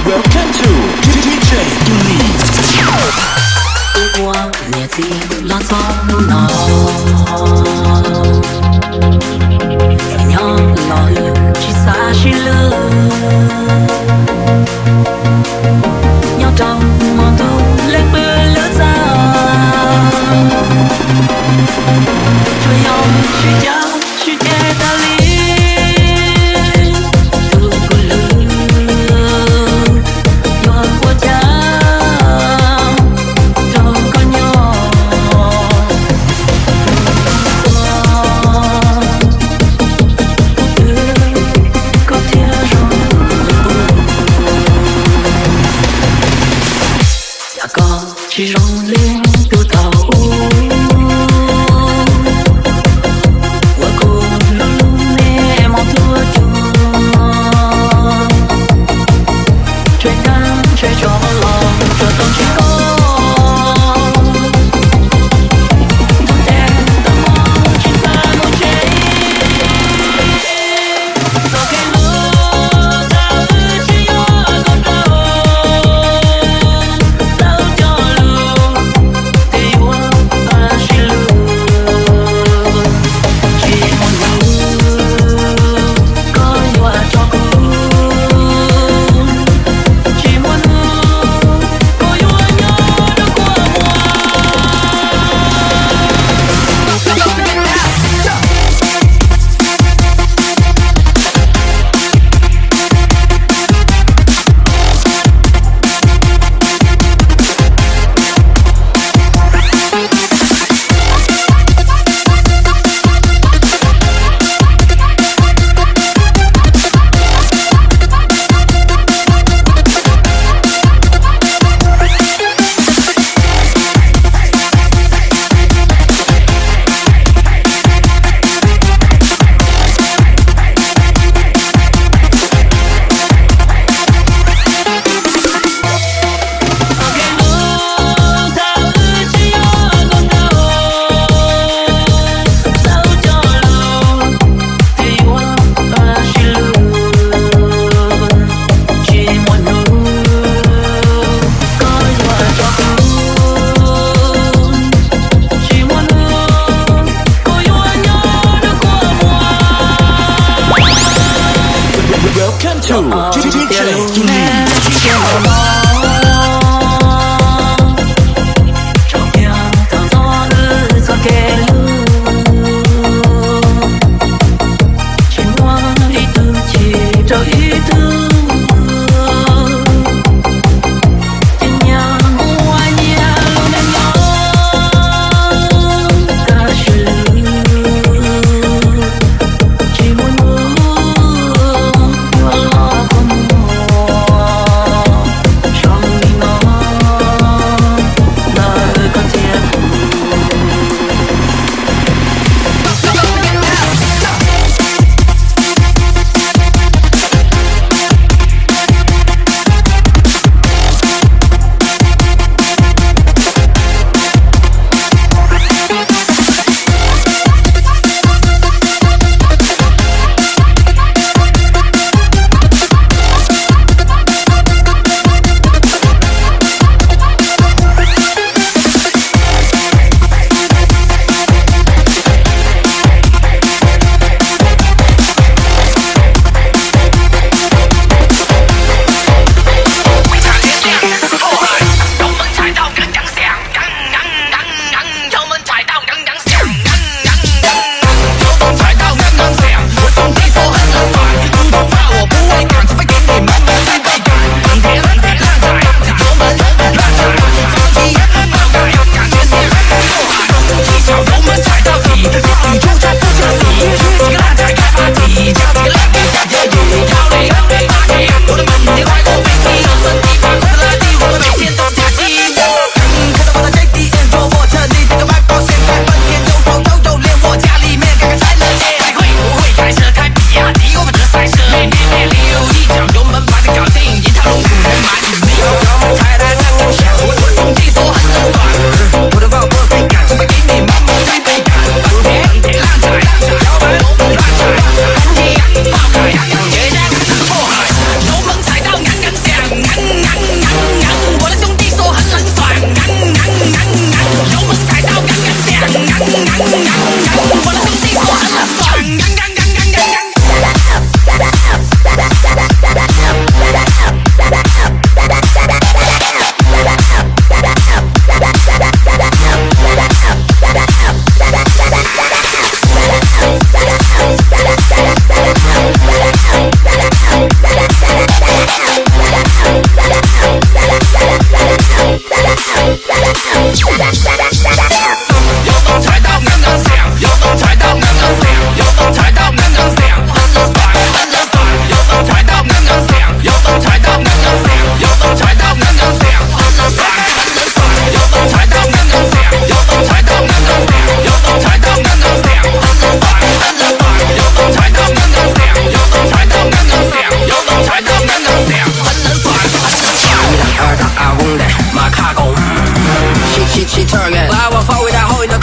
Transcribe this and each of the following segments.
Welcome to DJ Elite.我年纪老早老，娘老有去啥去了？娘找我都来不了咋？就要去家去给他理。chỉ rong lên từ tàu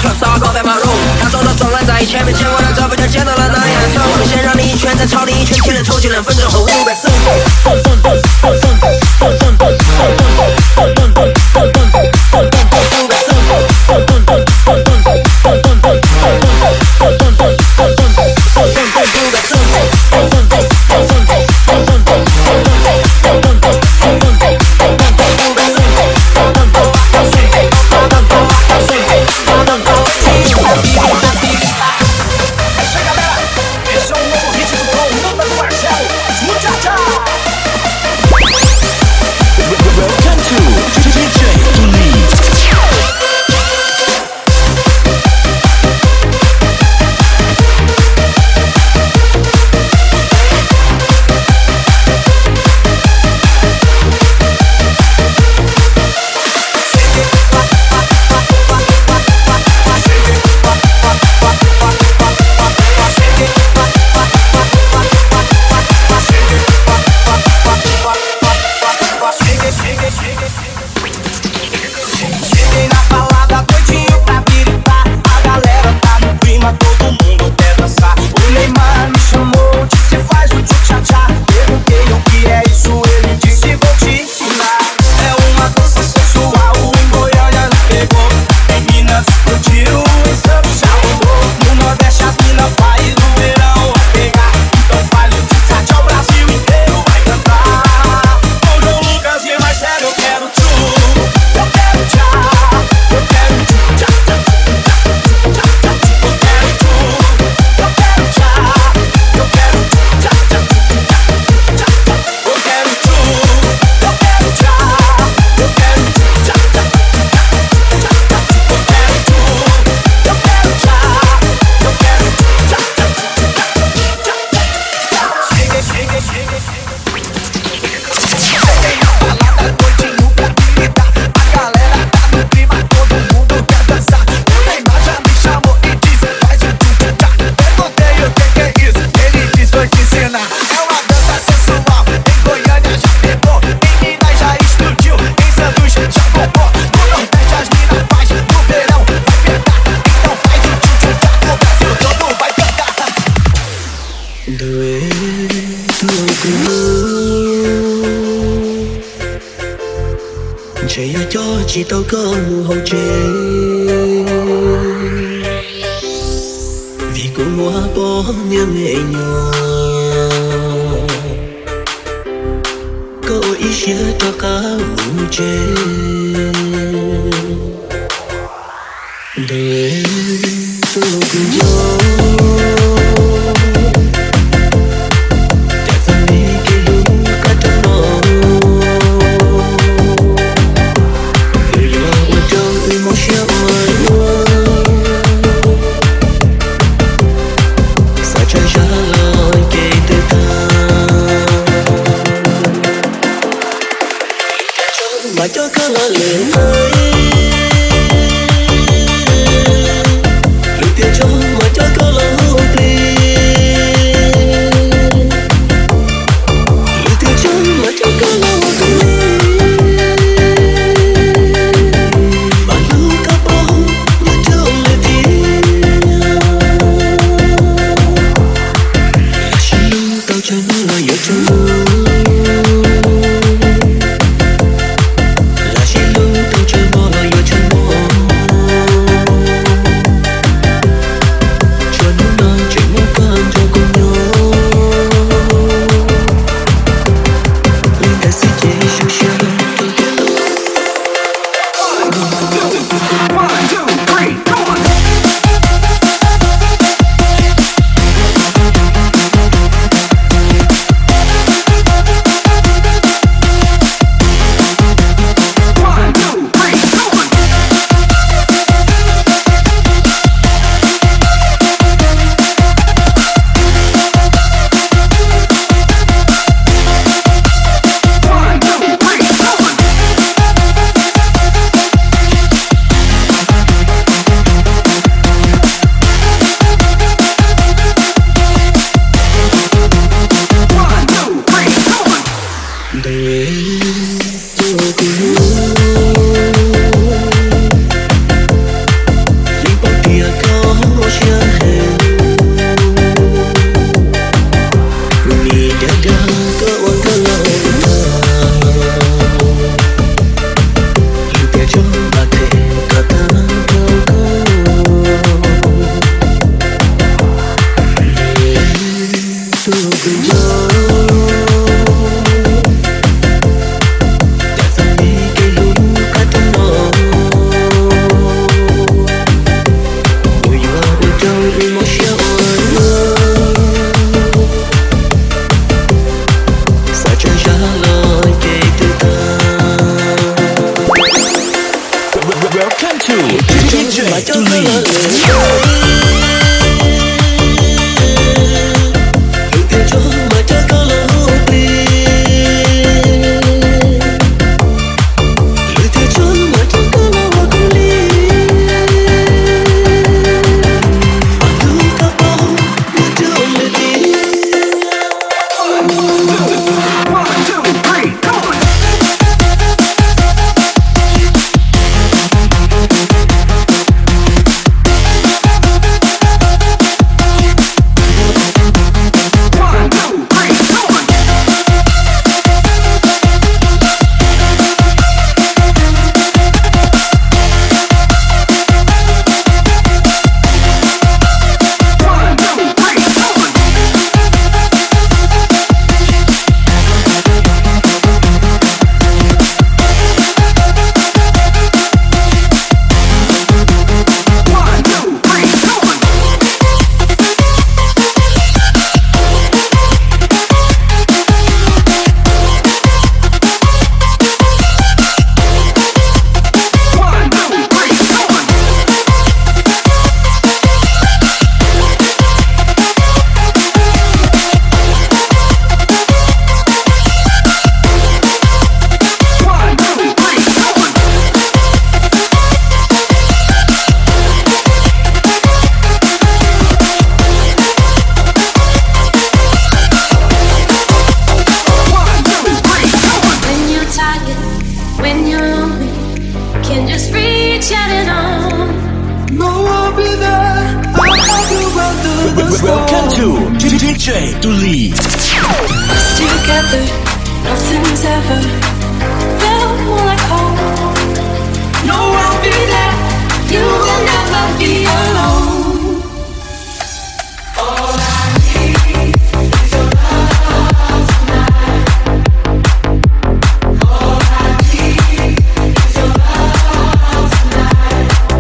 club 骚高在马路，他走到撞烂在前面，结果他照片就捡到了那样痛。我先让你一拳，再朝你一拳，接着抽起2分钟后500胜。Chạy cho chỉ tao có hậu chế vì cũng hoa bỏ như mẹ nhỏ có ý chia cho cả hậu chế để tôi cùng nhau mà cho cơ liền ơi luyện tiền cho mà cho cơ lời Welcome to DJ to Lead. Together, nothing's ever felt more like home. No, I'll be there. You will never be alone. All I need is your love tonight. All I need is your love tonight. All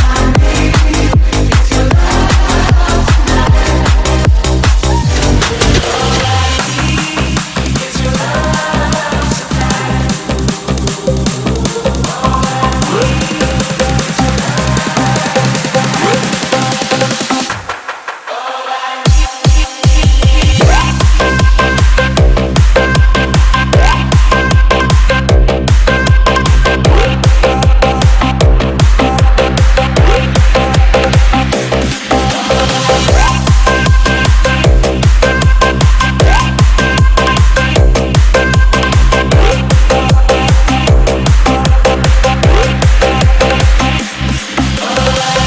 I need is your love tonight. All I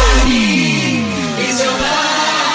need is your love tonight.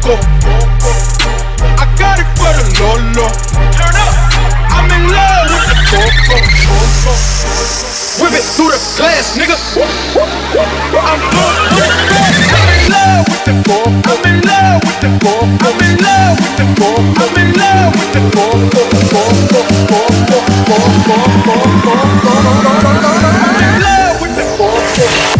poco. I got it for the Lolo. Turn up. I'm in love with the poco. Whip it through the glass, nigga. I'm in love with the poco. I'm in love with the poco. I'm in love with the poco. I'm in love with the poco. I'm in love with the poco.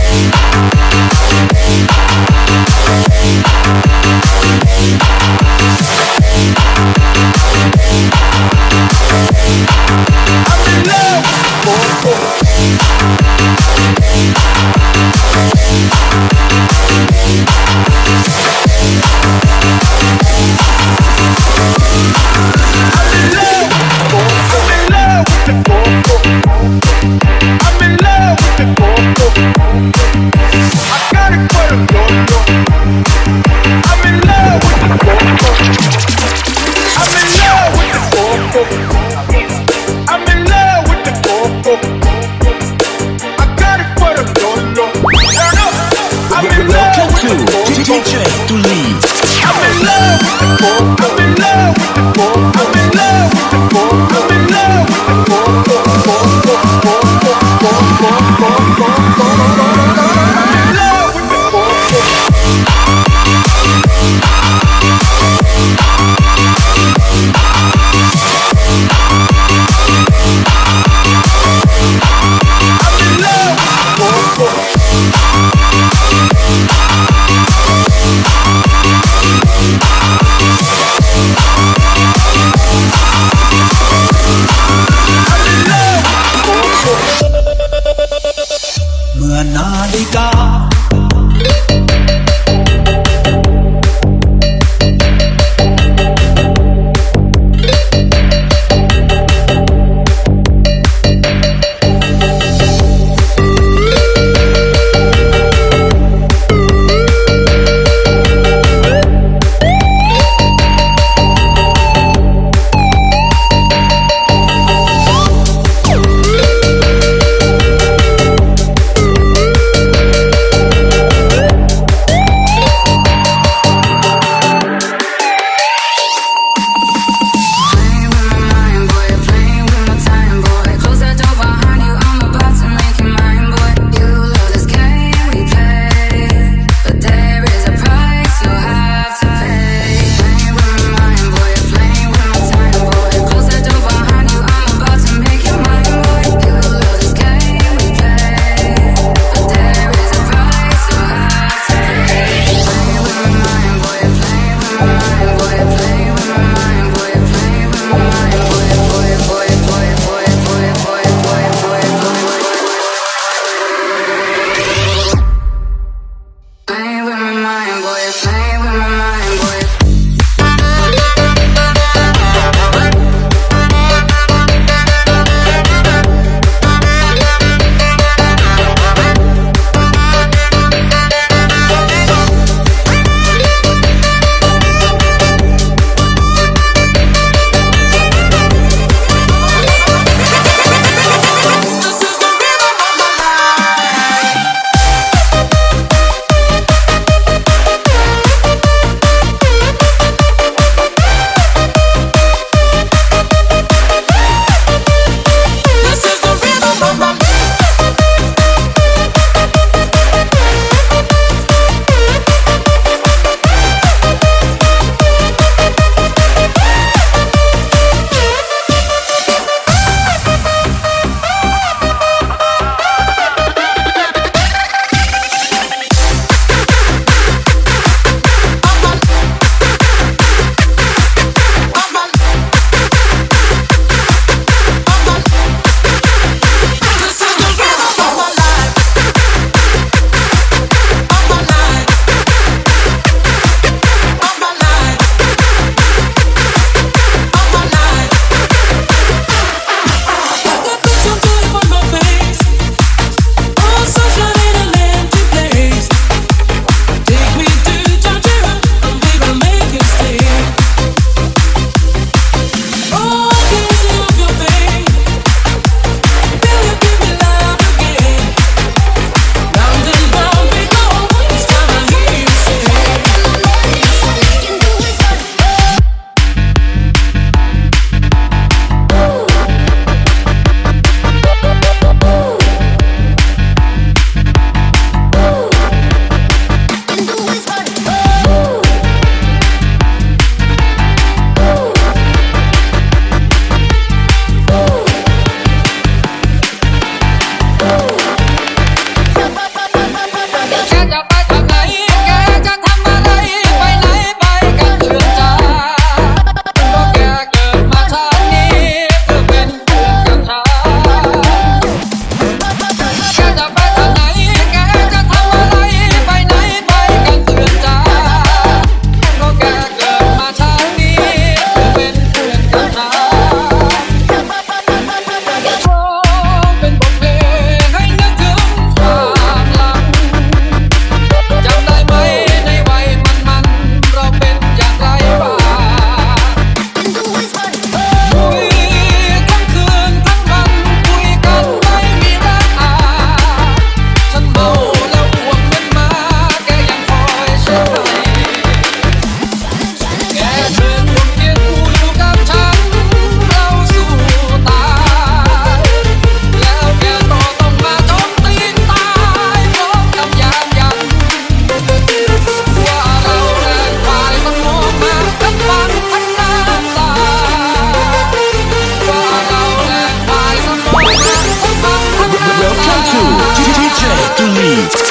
Leave.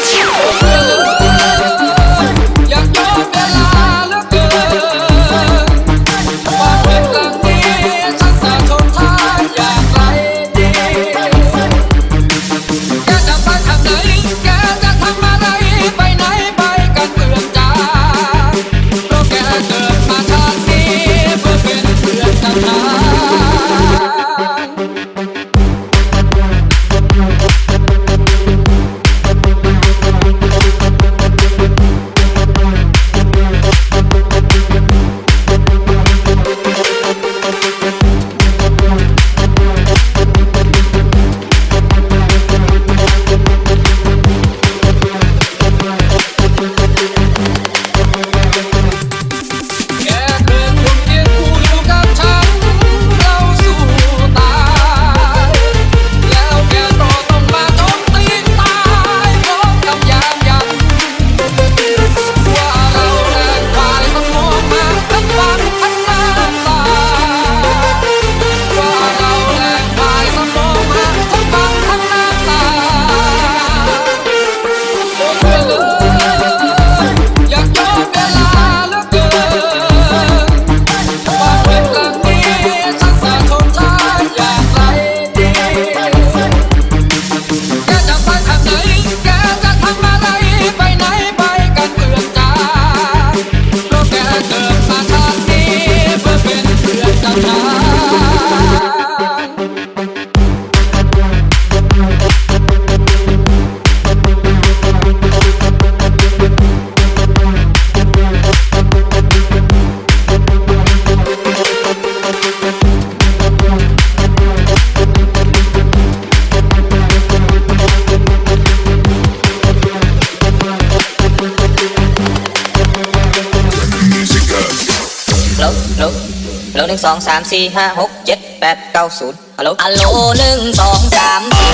อยากย้อนเวลาเหลือเกินว่าเพียงครั้งนี้ฉันจะทนทานอย่างไรดีแกจะไปทางไหนแกจะทำอะไรไปไหนไปกันเตือนใจเพราะแกเกิดมาชาตินี้เพื่อเป็นเพื่อนกับฉัน แกเคยควงเคียงคู่อยู่กับฉันเราสู้ตายแล้วแกก็ต้องมาโจมตีตายพร้อมกับยามยันว่าเราแลกฝ่ายสมองมาทั้งวันทั้งน้ำตาว่าเราแลกฝ่ายสมองมาทั้งวันทั้งน้ำตาโอ้ยเลยอยากย้อนเวลาเหลือเกินว่าเพียงครั้งนี้ฉันจะทนทานอย่างไรดีแกจะไปทางไหนแกจะทำอะไรไปไหนไปกันเตือนใจเพราะแกเกิดมาชาตินี้เพื่อเป็นเพื่อนกับฉัน ฮัลโหล1 2 3 4 5 6 7 8 9 0ฮัลโหล1 2 3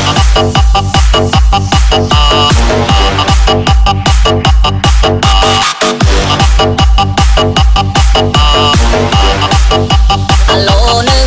ฮัลโหล1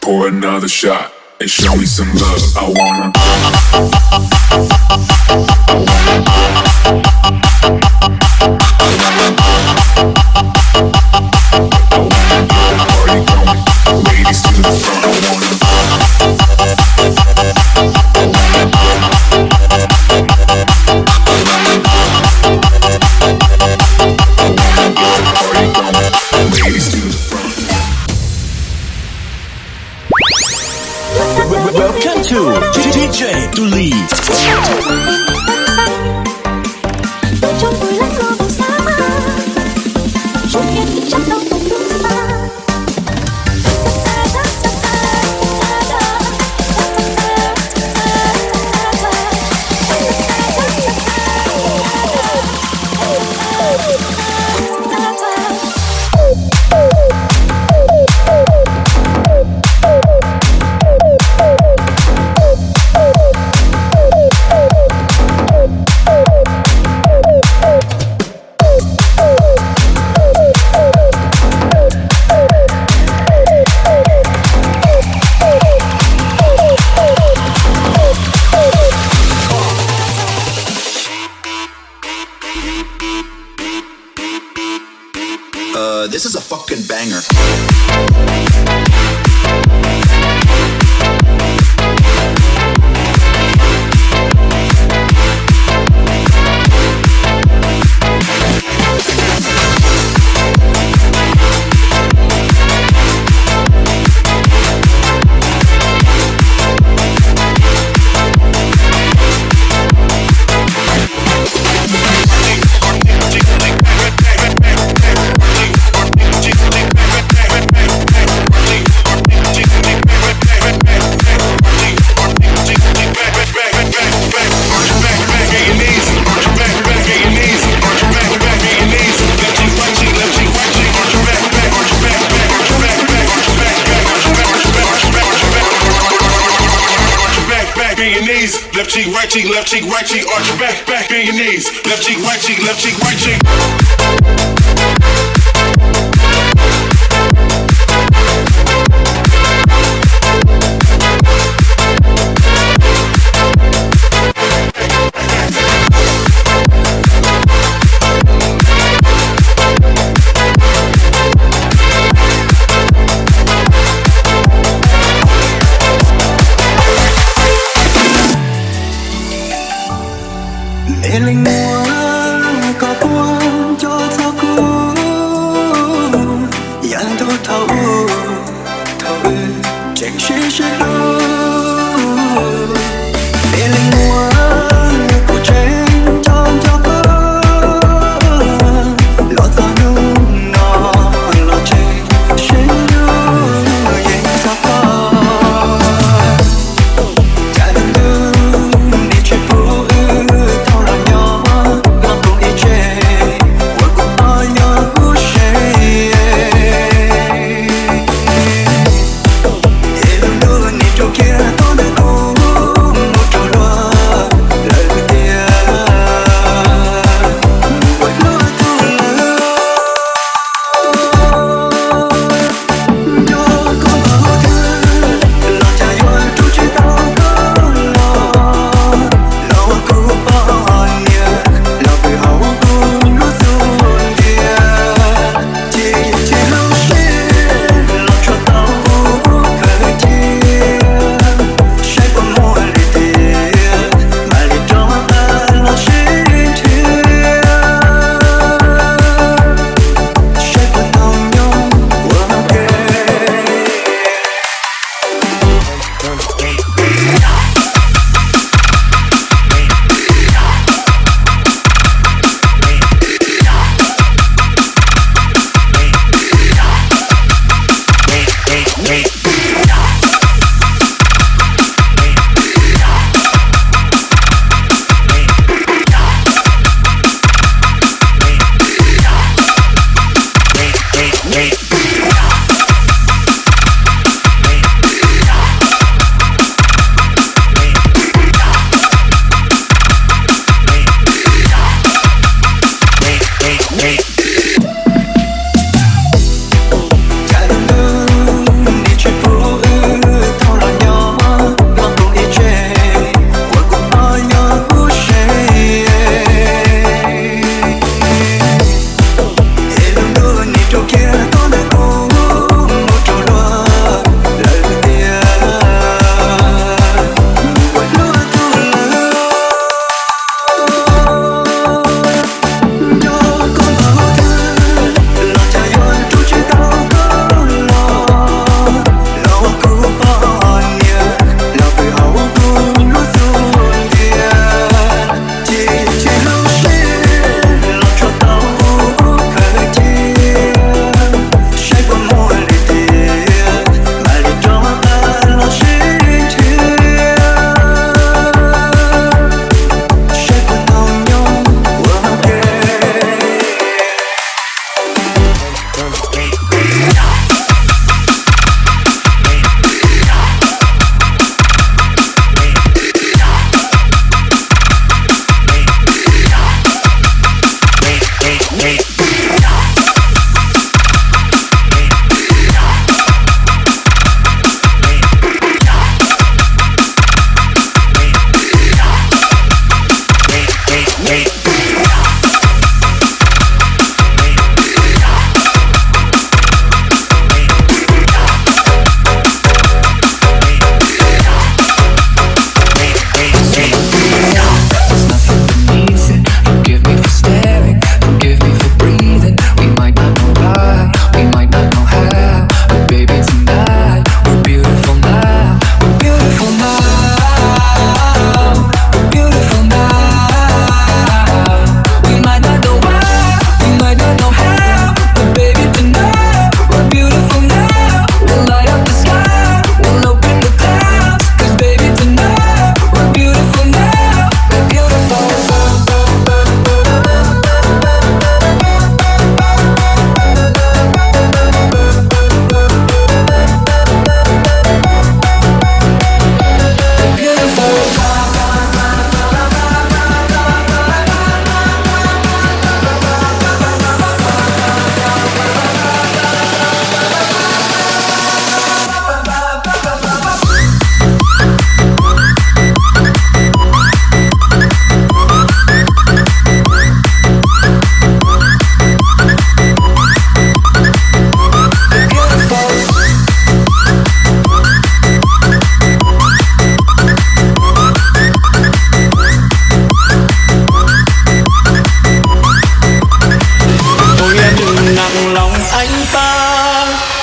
Pour another shot and show me some love. I wanna get the party going. Ladies to the front, I wanna to DJ to lead. Trong buổi lắng lo buồn xa chút kia thì chắc đâu không đúng xa. This is a fucking banger. Left cheek, right cheek, left cheek, right cheek, arch your back, back, bend your knees. Left cheek, right cheek, left cheek, right cheek. Linh mua có buông cho thao cu yang thâu thâu thâu chạy xe xe đâu linh mua cô trên cho có lo ta nung nó lo trên xe đâu yang thâu thâu cả đường đi chơi phố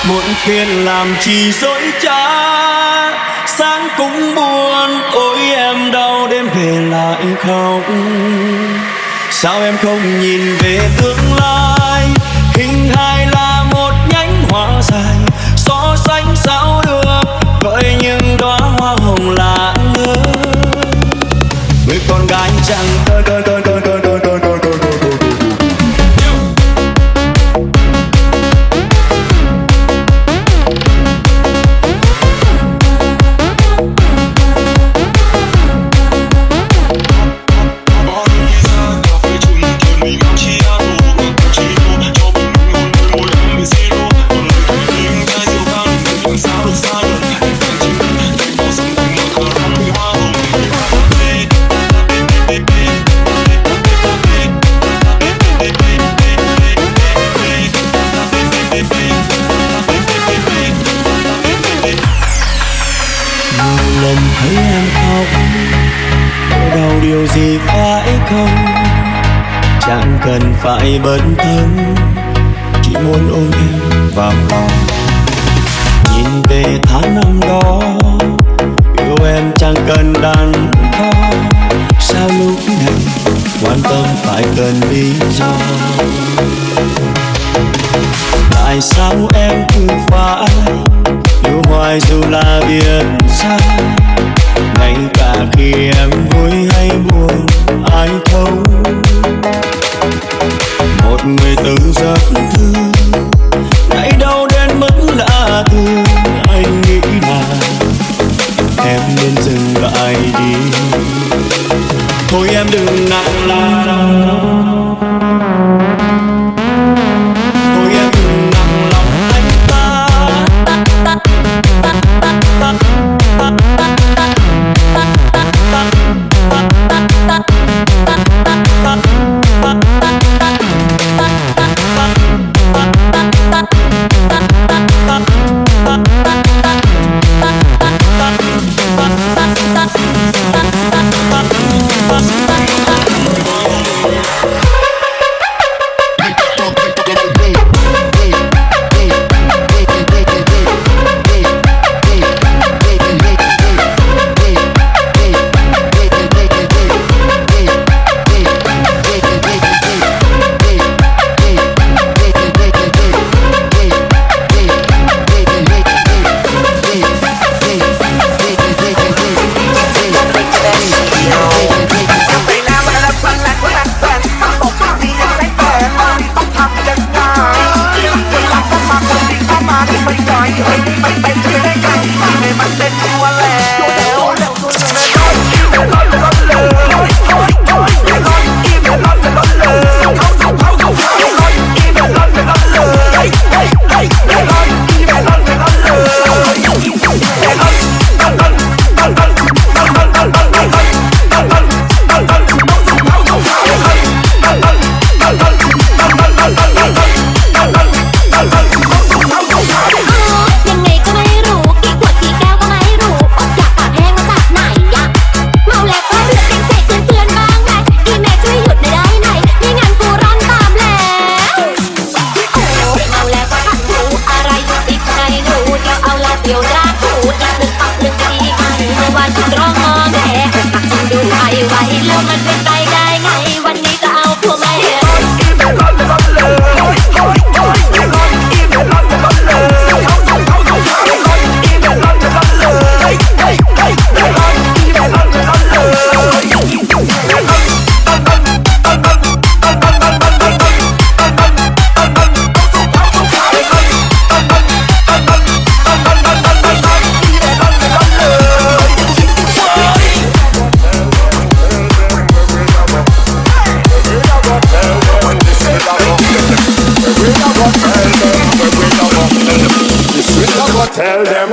muộn phiền làm chi dối trá, sáng cũng buồn ôi em đau đêm về lại khóc. Sao em không nhìn về tương lai, hình hài là một nhánh hoa dài, so sánh sao được gọi những đóa hoa hồng lãng ngơ. Người con gái chẳng thấy em khóc, đau điều gì phải không? Chẳng cần phải bận tâm, chỉ muốn ôm em vào lòng. Nhìn về tháng năm đó, yêu em chẳng cần đắn đo. Sao lúc này quan tâm phải cần lý do? Tại sao em cứ phải yêu hoài dù là biết sai? Ngay cả khi em vui hay buồn ai thấu. Một người từng rất thương, ngày đâu đến mức lạ thương. Anh nghĩ là em nên dừng lại đi. Thôi em đừng nặng lòng, thôi em đừng nặng lòng anh ta. Tell them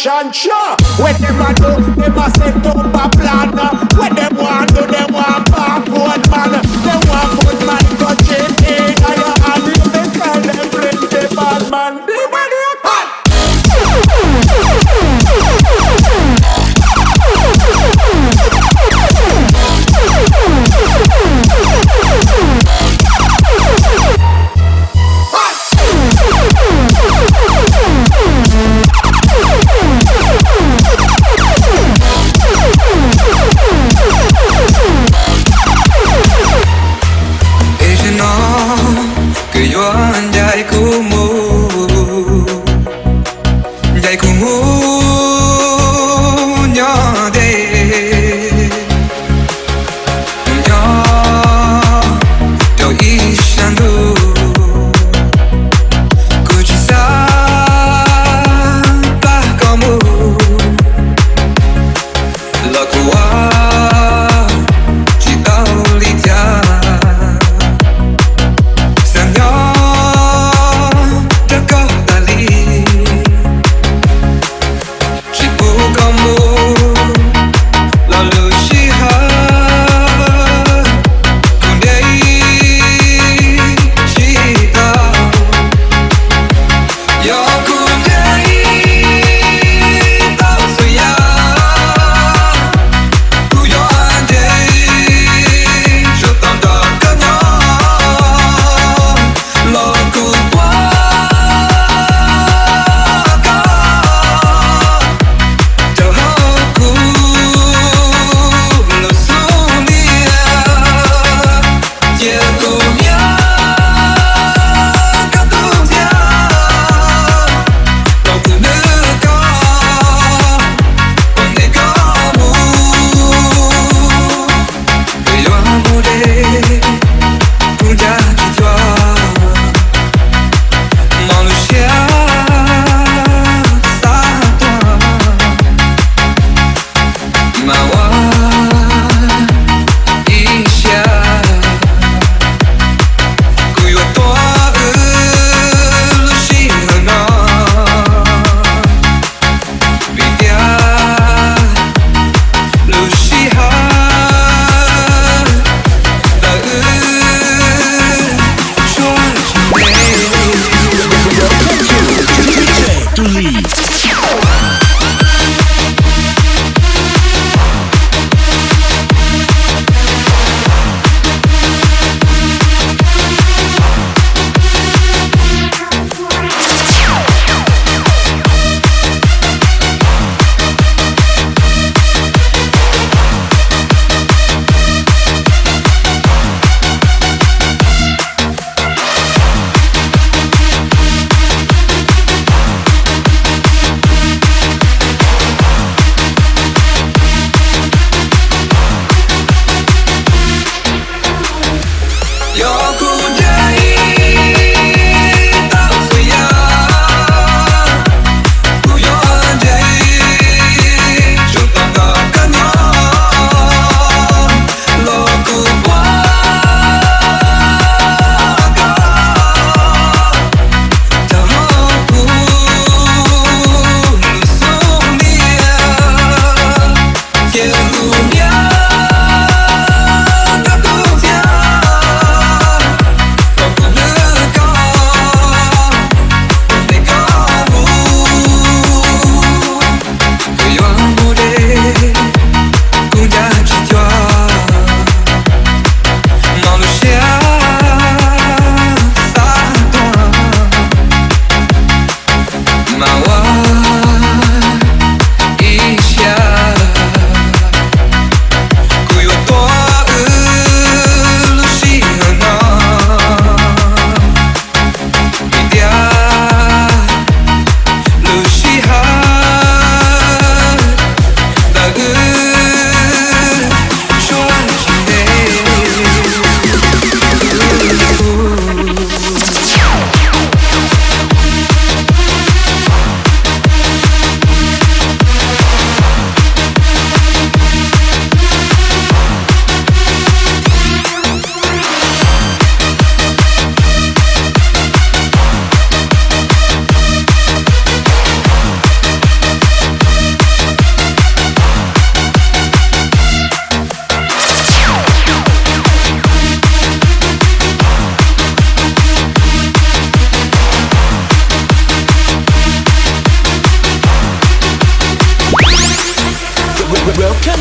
action, sure. When them a do, them a set up a plan. When them want do, them want backward man. Them want put my touch in your hand. You may tell them bring the bad man. The money hot.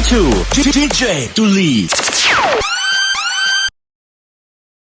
to DJ to leave.